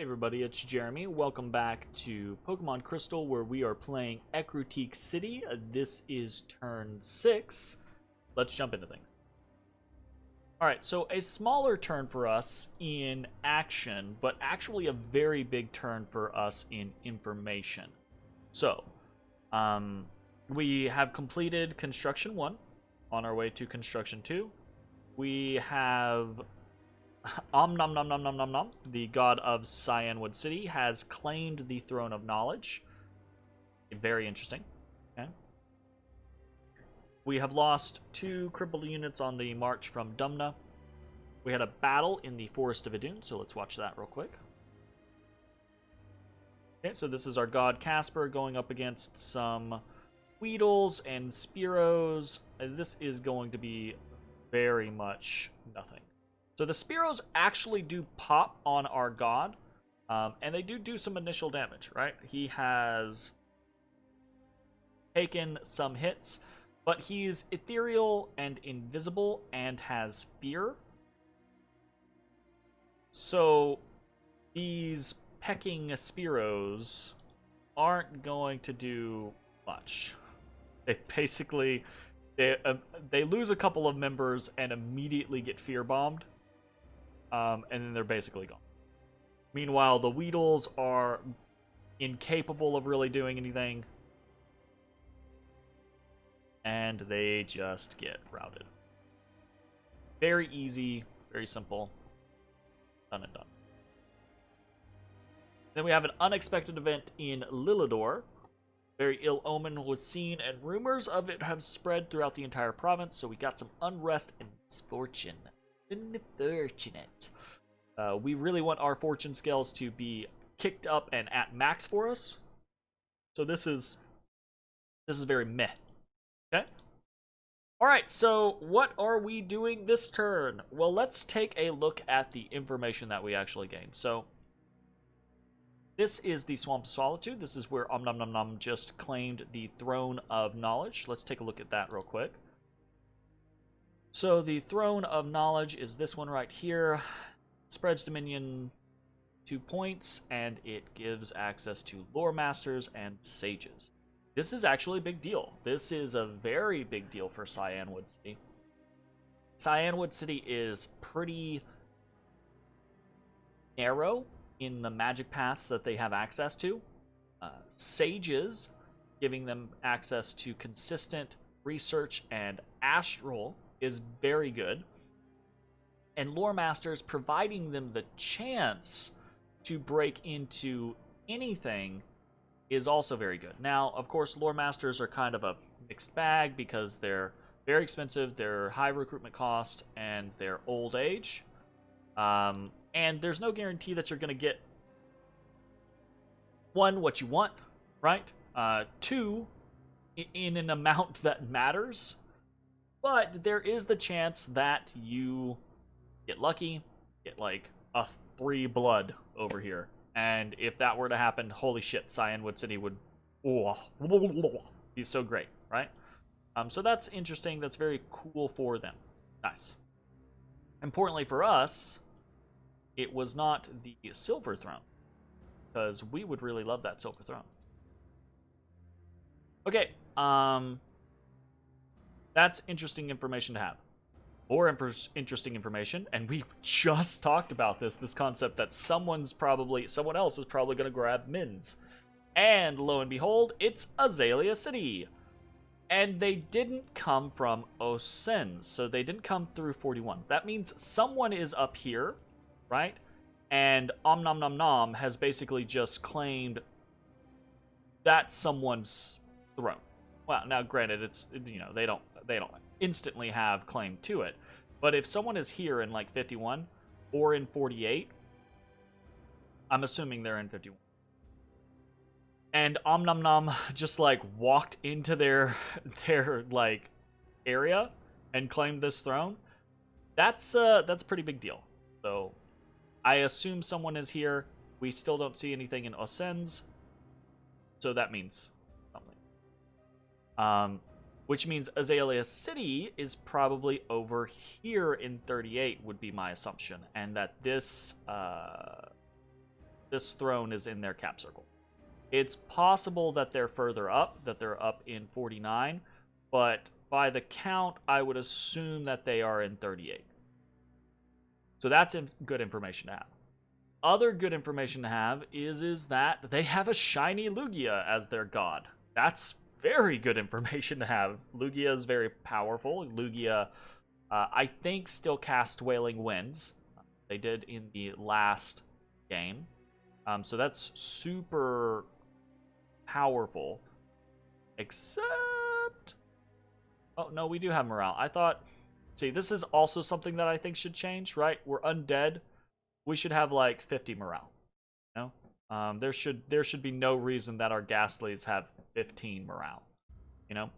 Everybody, it's Jeremy. Welcome back to Pokemon Crystal, where we are playing Ecruteak City. This is turn 6. Let's jump into things. Alright, so a smaller turn for us in action, but actually a very big turn for us in information. So, we have completed Construction 1, on our way to Construction 2. We have Nom Nom Nom Nom Nom Nom, the god of Cyanwood City, has claimed the Throne of Knowledge. Very interesting. Okay. We have lost 2 crippled units on the march from Dumna. We had a battle in the Forest of Idun, so let's watch that real quick. Okay, so this is our god Casper going up against some Weedles and Spearows. This is going to be very much nothing. So the Spearows actually do pop on our god, and they do some initial damage, right? He has taken some hits, but he's ethereal and invisible and has fear. So these pecking Spearows aren't going to do much. They basically, they lose a couple of members and immediately get fear bombed. And then they're basically gone. Meanwhile, the Weedles are incapable of really doing anything. And they just get routed. Very easy, very simple. Done and done. Then we have an unexpected event in Lilidor. Very ill omen was seen, and rumors of it have spread throughout the entire province, so we got some unrest and misfortune. Unfortunate. We really want our fortune scales to be kicked up and at max for us. So this is very meh. Okay. All right. So what are we doing this turn? Well, let's take a look at the information that we actually gained. So this is the Swamp of Solitude. This is where Nom Nom Nom just claimed the Throne of Knowledge. Let's take a look at that real quick. So the Throne of Knowledge is this one right here. Spreads Dominion 2 points, and it gives access to Lore Masters and Sages. This is actually a big deal. This is a very big deal for Cyanwood City. Cyanwood City is pretty narrow in the magic paths that they have access to. Sages, giving them access to consistent research and astral, is very good, and Lore Masters providing them the chance to break into anything is also very good. Now, of course, Lore Masters are kind of a mixed bag because they're very expensive, they're high recruitment cost, and they're old age. And there's no guarantee that you're going to get, 1, what you want, right? 2, in an amount that matters. But there is the chance that you get lucky, get like a 3 blood over here. And if that were to happen, holy shit, Cyanwood City would be so great, right? So that's interesting. That's very cool for them. Nice. Importantly for us, it was not the Silver Throne, because we would really love that Silver Throne. Okay, that's interesting information to have. More interesting information, and we just talked about this concept that someone else is probably going to grab Mins. And lo and behold, it's Azalea City. And they didn't come from Osens, so they didn't come through 41. That means someone is up here, right? And Nom Nom Nom has basically just claimed that's someone's throne. Well, now granted, it's, you know, they don't instantly have claim to it, but if someone is here in like 51 or in 48, I'm assuming they're in 51, and Nom Nom just like walked into their like area and claimed this throne, that's a pretty big deal. So I assume someone is here. We still don't see anything in Osens, so that means something. Which means Azalea City is probably over here in 38, would be my assumption. And that this this throne is in their cap circle. It's possible that they're further up, that they're up in 49, but by the count, I would assume that they are in 38. So that's good information to have. Other good information to have is that they have a shiny Lugia as their god. That's very good information to have. Lugia is very powerful. Lugia, I think, still casts Wailing Winds. They did in the last game. So that's super powerful. Except... oh, no, we do have morale. I thought... see, this is also something that I think should change, right? We're undead. We should have, like, 50 morale. You know? There should be no reason that our Ghastlies have 15 morale. You know?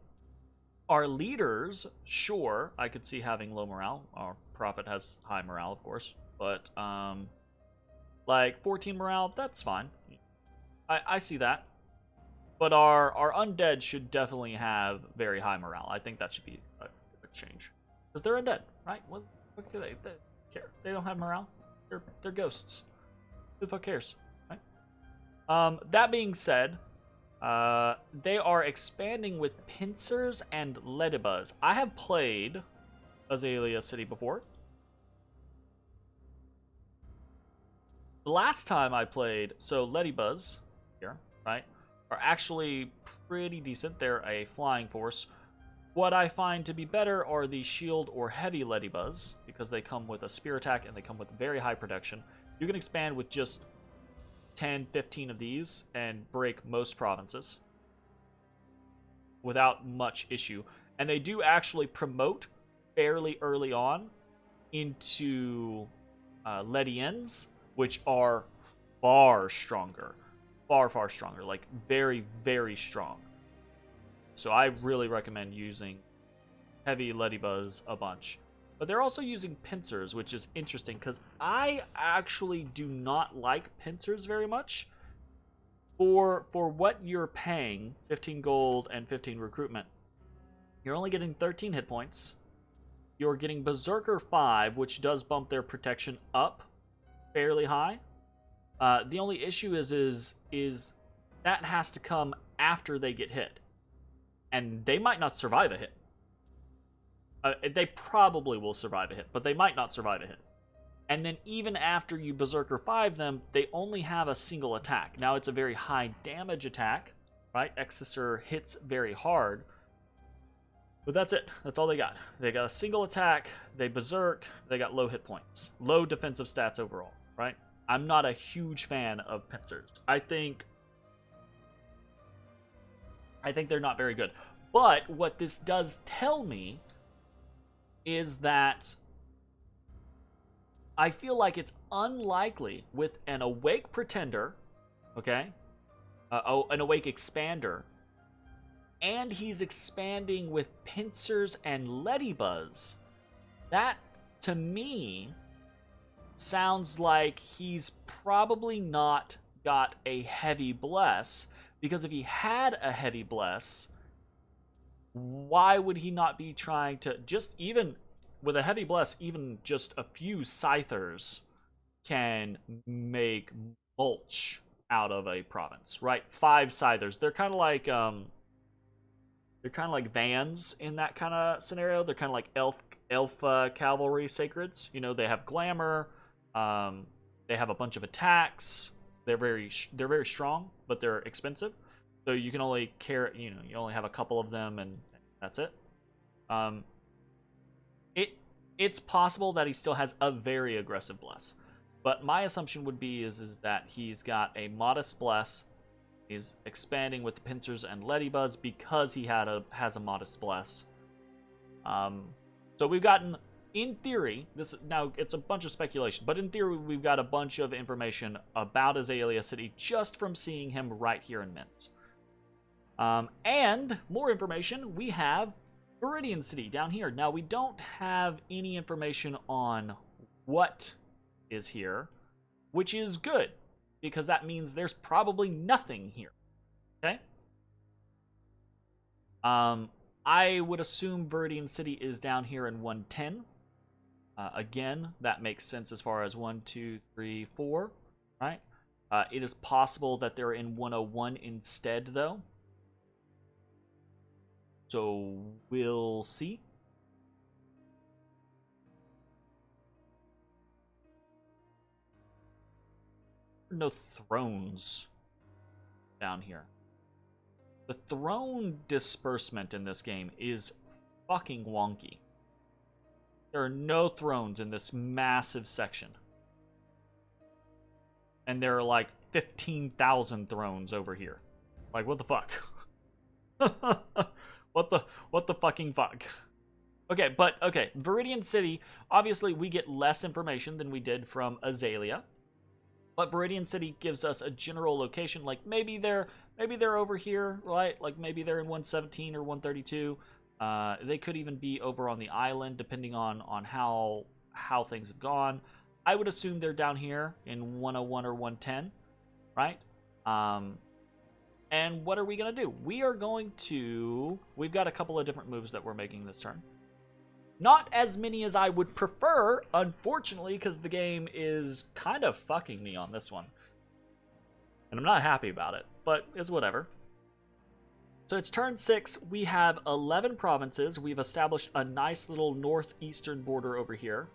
Our leaders, sure, I could see having low morale. Our Prophet has high morale, of course. But, like, 14 morale, that's fine. I see that. But our undead should definitely have very high morale. I think that should be a change. Because they're undead, right? What do they care? They don't have morale. They're ghosts. Who the fuck cares, right? That being said, they are expanding with pincers and ladybuzz. I have played Azalea City before. The last time I played, so ladybuzz here, right, are actually pretty decent. They're a flying force. What I find to be better are the shield or heavy ladybuzz, because they come with a spear attack and they come with very high protection. You can expand with just 10, 15 of these and break most provinces without much issue. And they do actually promote fairly early on into Lediens, which are far stronger. Far stronger. Like, very, very strong. So I really recommend using heavy ladybuzz a bunch. But they're also using pincers, which is interesting, because I actually do not like pincers very much. For what you're paying, 15 gold and 15 recruitment, you're only getting 13 hit points. You're getting Berserker 5, which does bump their protection up fairly high. The only issue is that has to come after they get hit. And they might not survive a hit. They probably will survive a hit, but they might not survive a hit. And then even after you Berserker 5 them, they only have a single attack. Now it's a very high damage attack, right? Exeter hits very hard. But that's it. That's all they got. They got a single attack, they Berserk, they got low hit points. Low defensive stats overall, right? I'm not a huge fan of pincers. I think they're not very good. But what this does tell me is that I feel like it's unlikely with an Awake Pretender, okay? An Awake Expander, and he's expanding with pincers and ladybuzz. That, to me, sounds like he's probably not got a heavy bless, because if he had a heavy bless, why would he not be trying to, just even with a heavy bless, even just a few scythers can make mulch out of a province, right? 5 scythers. They're kind of like vans in that kind of scenario. They're kind of like elf cavalry sacreds. You know, they have glamour. They have a bunch of attacks. They're very strong, but they're expensive. So you can only carry, you only have a couple of them, and that's it. It's possible that he still has a very aggressive bless, but my assumption would be is that he's got a modest bless. He's expanding with the pincers and ladybuzz because he has a modest bless. So we've gotten, in theory, now it's a bunch of speculation, but in theory we've got a bunch of information about Azalea City just from seeing him right here in Mints. And more information, we have Viridian City down here. Now, we don't have any information on what is here, which is good, because that means there's probably nothing here. Okay? I would assume Viridian City is down here in 110. Again, that makes sense as far as 1, 2, 3, 4, right? It is possible that they're in 101 instead, though. So we'll see. No thrones down here. The throne disbursement in this game is fucking wonky. There are no thrones in this massive section. And there are like 15,000 thrones over here. Like, what the fuck? What the fucking fuck? Okay, but okay, Viridian City, obviously we get less information than we did from Azalea. But Viridian City gives us a general location, like maybe they're over here, right? Like maybe they're in 117 or 132. They could even be over on the island, depending on how things have gone. I would assume they're down here in 101 or 110, right? And what are we gonna do? We've got a couple of different moves that we're making this turn. Not as many as I would prefer, unfortunately, because the game is kind of fucking me on this one. And I'm not happy about it, but it's whatever. So it's turn 6. We have 11 provinces. We've established a nice little northeastern border over here.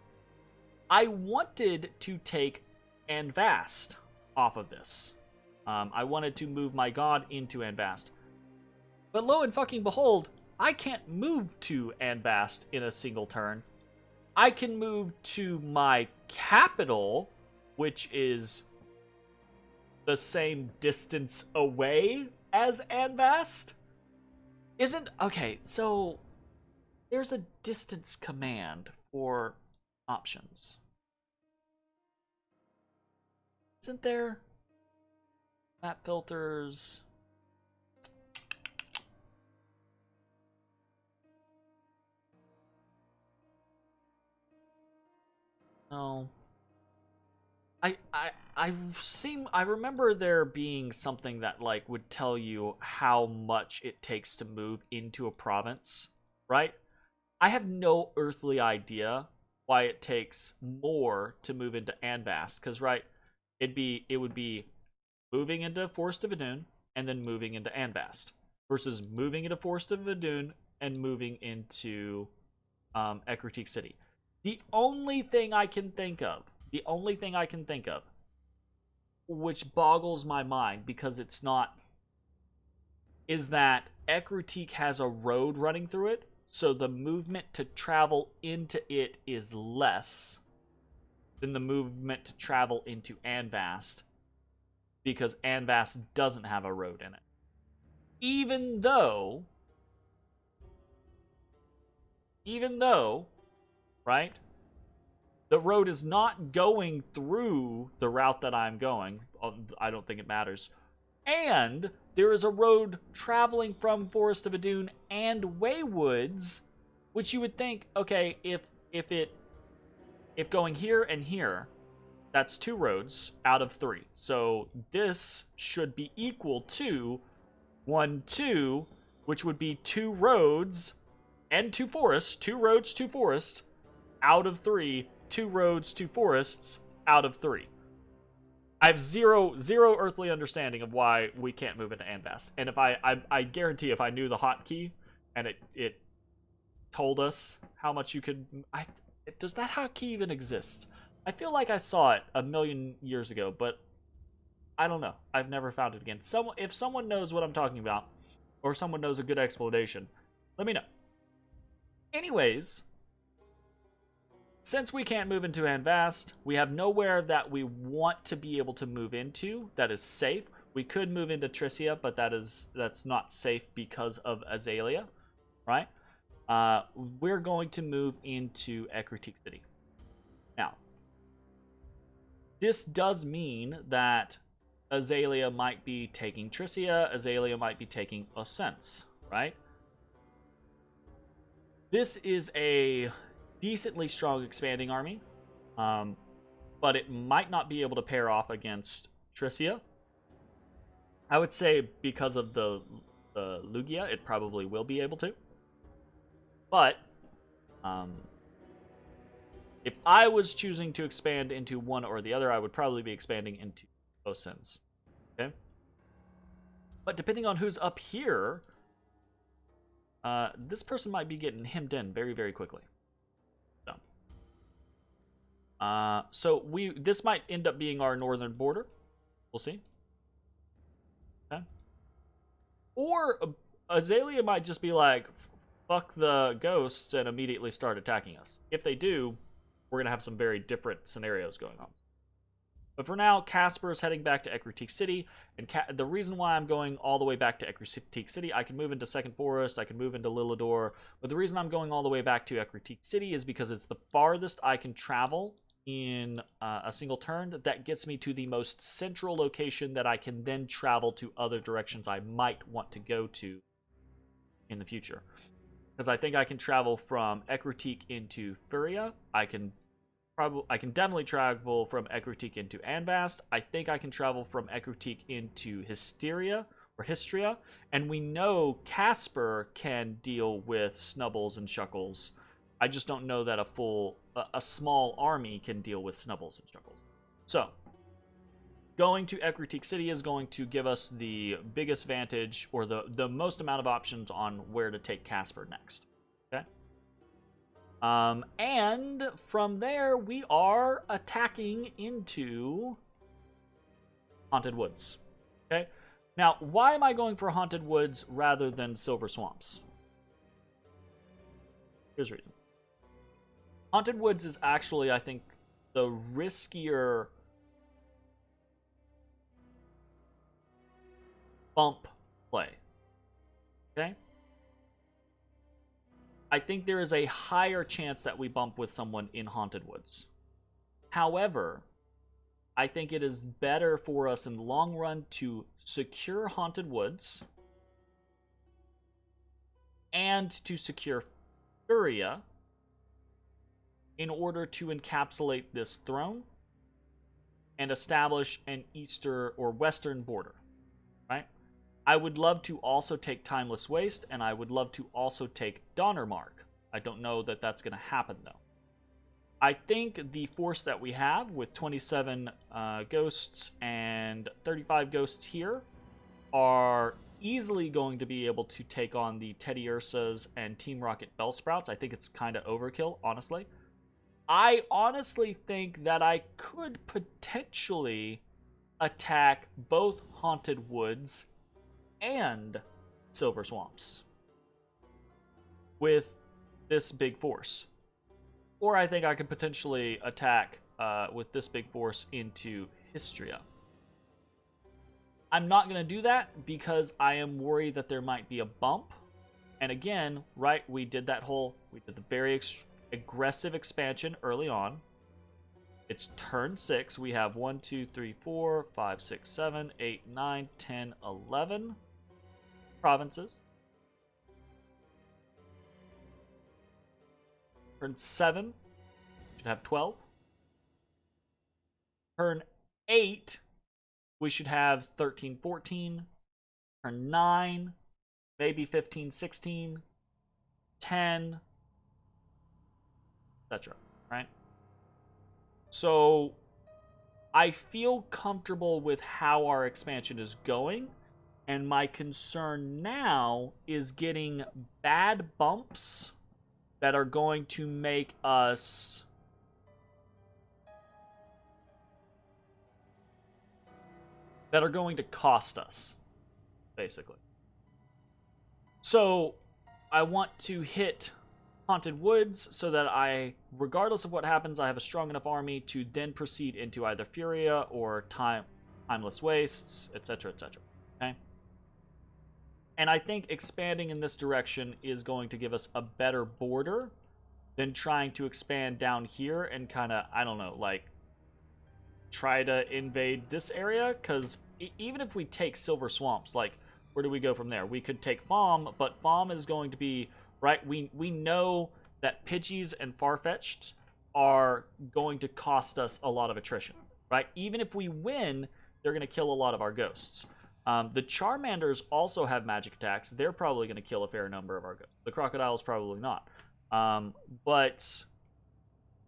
I wanted to take Anvast off of this. I wanted to move my god into Anvast. But lo and fucking behold, I can't move to Anvast in a single turn. I can move to my capital, which is the same distance away as Anvast. Okay, so there's a distance command for options. Isn't there? Map filters. No. I remember there being something that like would tell you how much it takes to move into a province, right? I have no earthly idea why it takes more to move into Anvast, because right, it would be moving into Forest of Idun and then moving into Anvast versus moving into Forest of Idun and moving into Ecruteak City. The only thing I can think of, which boggles my mind because it's not, is that Ecruteak has a road running through it, so the movement to travel into it is less than the movement to travel into Anvast, because Anvast doesn't have a road in it. Even though, right, the road is not going through the route that I'm going. I don't think it matters. And there is a road traveling from Forest of Idun and Waywoods, which you would think, okay, if going here and here, that's 2 roads out of 3. So this should be equal to 1, 2, which would be 2 roads and 2 forests. 2 roads, 2 forests out of 3. 2 roads, 2 forests out of 3. I have zero earthly understanding of why we can't move into Anvast. And if I guarantee if I knew the hotkey and it told us how much you could, does that hotkey even exist? I feel like I saw it a million years ago, but I don't know. I've never found it again. If someone knows what I'm talking about, or someone knows a good explanation, let me know. Anyways, since we can't move into Anvast, we have nowhere that we want to be able to move into that is safe. We could move into Tricia, but that's not safe because of Azalea, right? We're going to move into Ecruteak City. Now, this does mean that Azalea might be taking Tricia, Azalea might be taking Ascents, right? This is a decently strong expanding army, but it might not be able to pair off against Tricia. I would say because of the Lugia, it probably will be able to. But if I was choosing to expand into one or the other, I would probably be expanding into Osins. Okay? But depending on who's up here, this person might be getting hemmed in very, very quickly. So this might end up being our northern border. We'll see. Okay. Or Azalea might just be like, fuck the ghosts and immediately start attacking us. If they do, we're going to have some very different scenarios going on. But for now, Casper is heading back to Ecruteak City, and the reason why I'm going all the way back to Ecruteak City, I can move into Second Forest, I can move into Lilidor, but the reason I'm going all the way back to Ecruteak City is because it's the farthest I can travel in a single turn. That gets me to the most central location that I can then travel to other directions I might want to go to in the future. Because I think I can travel from Ecruteak into Furia. I can definitely travel from Ecruteak into Anbast. I think I can travel from Ecruteak into Hystria, and we know Casper can deal with Snubbles and Shuckles. I just don't know that a small army can deal with Snubbles and Shuckles. So, going to Ecruteak City is going to give us the biggest vantage, or the most amount of options on where to take Casper next. Okay? And from there, we are attacking into Haunted Woods. Okay? Now, why am I going for Haunted Woods rather than Silver Swamps? Here's the reason. Haunted Woods is actually, I think, the riskier bump play. Okay? I think there is a higher chance that we bump with someone in Haunted Woods. However, I think it is better for us in the long run to secure Haunted Woods and to secure Furia in order to encapsulate this throne and establish an eastern or western border, right? I would love to also take Timeless Waste, and I would love to also take Donnermark. I don't know that that's going to happen, though. I think the force that we have with 27 ghosts and 35 ghosts here are easily going to be able to take on the Teddy Ursas and Team Rocket Bellsprouts. I think it's kind of overkill, honestly. I honestly think that I could potentially attack both Haunted Woods and Silver Swamps with this big force. Or I think I could potentially attack with this big force into Hystria. I'm not going to do that because I am worried that there might be a bump. And again, right, we did the very aggressive expansion early on. It's turn 6. We have 1, 2, 3, 4, 5, 6, 7, 8, 9, 10, 11 provinces. Turn 7 should have 12. Turn 8, we should have 13, 14. Turn 9, maybe 15, 16. 10, etc. Right? So I feel comfortable with how our expansion is going, and my concern now is getting bad bumps that are going to make us that are going to cost us, basically. So I want to hit Haunted Woods so that I, regardless of what happens, I have a strong enough army to then proceed into either Furia or Timeless Wastes, etc., etc. Okay? And I think expanding in this direction is going to give us a better border than trying to expand down here and kind of, I don't know, like, try to invade this area. Because even if we take Silver Swamps, like, where do we go from there? We could take Fahm, but Fahm is going to be, right, we know that Pidgeys and Farfetch'd are going to cost us a lot of attrition, right? Even if we win, they're going to kill a lot of our ghosts. The Charmanders also have magic attacks. They're probably going to kill a fair number of our ghosts. The Crocodiles probably not. But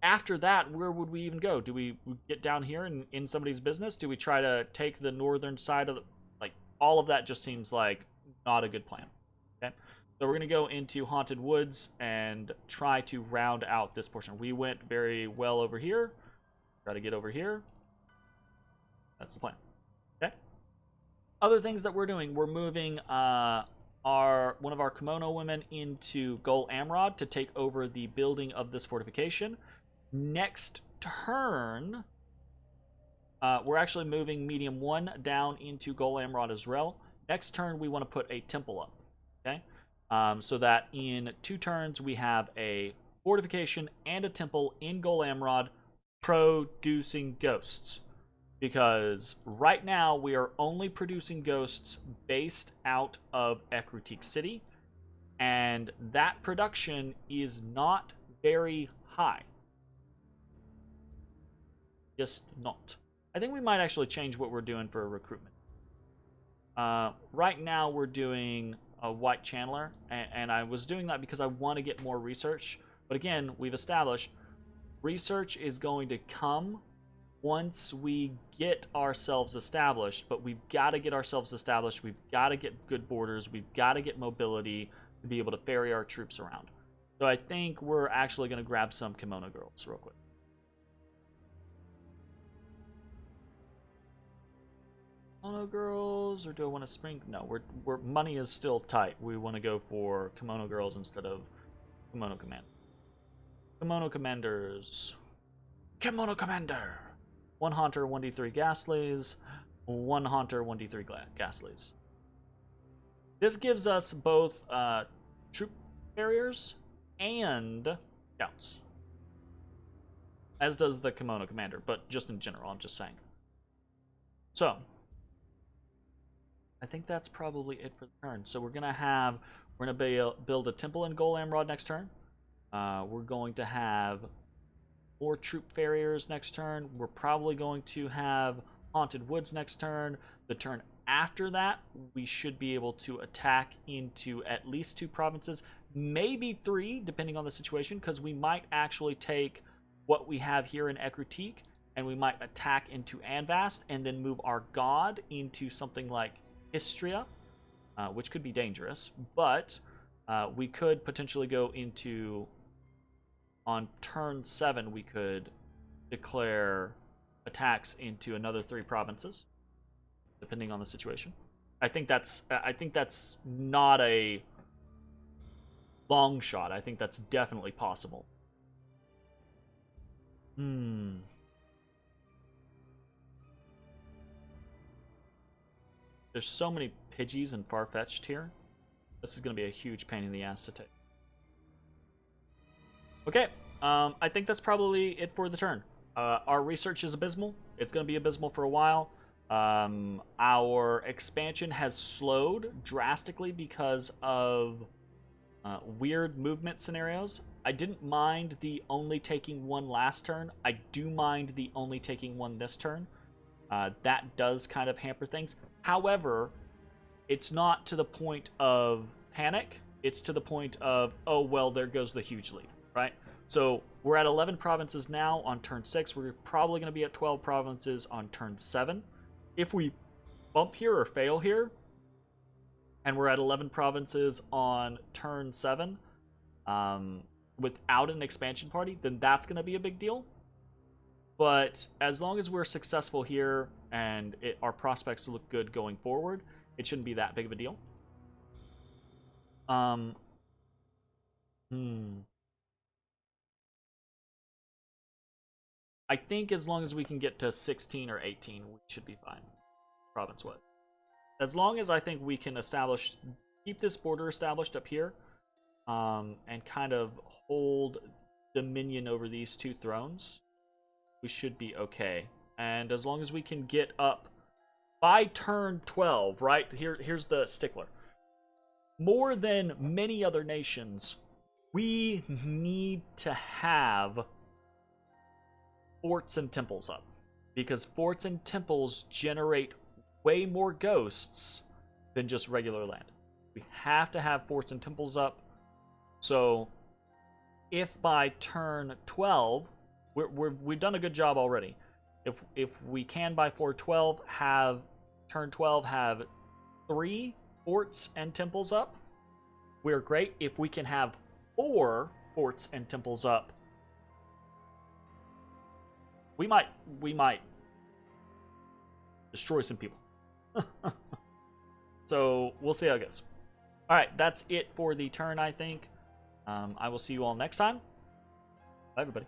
After that, where would we even go? Do we get down here and in somebody's business? Do we try to take the northern side of the... Like, all of that just seems like not a good plan. Okay? So we're going to go into Haunted Woods and try to round out this portion. We went very well over here. Try to get over here. That's the plan. Okay? Other things that we're doing, we're moving one of our Kimono women into Gol Amrod to take over the building of this fortification. Next turn, we're actually moving Medium 1 down into Gol Amrod as well. Next turn, we want to put a temple up, okay? So that in 2 turns, we have a fortification and a temple in Gol Amrod producing ghosts. Because right now, we are only producing ghosts based out of Ecruteak City, and that production is not very high. Just not. I think we might actually change what we're doing for recruitment. Right now we're doing a white channeler, and I was doing that because I want to get more research. But again, we've established research is going to come once we get ourselves established, but we've got to get ourselves established. We've got to get good borders. We've got to get mobility to be able to ferry our troops around. So I think we're actually going to grab some kimono girls real quick. Kimono girls, or do I want to spring? No, we're money is still tight. We want to go for kimono girls instead of kimono command. Kimono commanders. Kimono commander. 1 Haunter, 1d3 Ghastlies. 1 Haunter, 1d3 Ghastlies. This gives us both troop barriers and scouts. As does the kimono commander, but just in general, I'm just saying. So, I think that's probably it for the turn. So we're gonna build a temple in Gol Amrod next turn. We're going to have more troop farriers next turn. We're probably going to have Haunted Woods next turn. The turn after that, we should be able to attack into at least 2 provinces, maybe 3, depending on the situation, because we might actually take what we have here in Ecruteak, and we might attack into Anvast, and then move our god into something like Istria, which could be dangerous, but we could potentially go into, on turn 7, we could declare attacks into another 3 provinces, depending on the situation. I think that's not a long shot. I think that's definitely possible. There's so many Pidgeys and Farfetch'd here. This is going to be a huge pain in the ass to take. Okay, I think that's probably it for the turn. Our research is abysmal. It's going to be abysmal for a while. Our expansion has slowed drastically because of weird movement scenarios. I didn't mind the only taking 1 last turn. I do mind the only taking 1 this turn. That does kind of hamper things. However, it's not to the point of panic. It's to the point of, oh, well, there goes the huge lead, right? So we're at 11 provinces now on turn 6. We're probably going to be at 12 provinces on turn 7. If we bump here or fail here, and we're at 11 provinces on turn 7 without an expansion party, then that's going to be a big deal. But as long as we're successful here and our prospects look good going forward, it shouldn't be that big of a deal. I think as long as we can get to 16 or 18, we should be fine, province-wise. As long as I think we can keep this border established up here, and kind of hold dominion over these 2 thrones, we should be okay. And as long as we can get up by turn 12, right? Here's the stickler. More than many other nations, we need to have forts and temples up. Because forts and temples generate way more ghosts than just regular land. We have to have forts and temples up. So if by turn 12 We've done a good job already. If we can by 412 have turn 12 have 3 forts and temples up, we're great. If we can have 4 forts and temples up, we might destroy some people. So we'll see how it goes. All right, that's it for the turn, I think. I will see you all next time. Bye, everybody.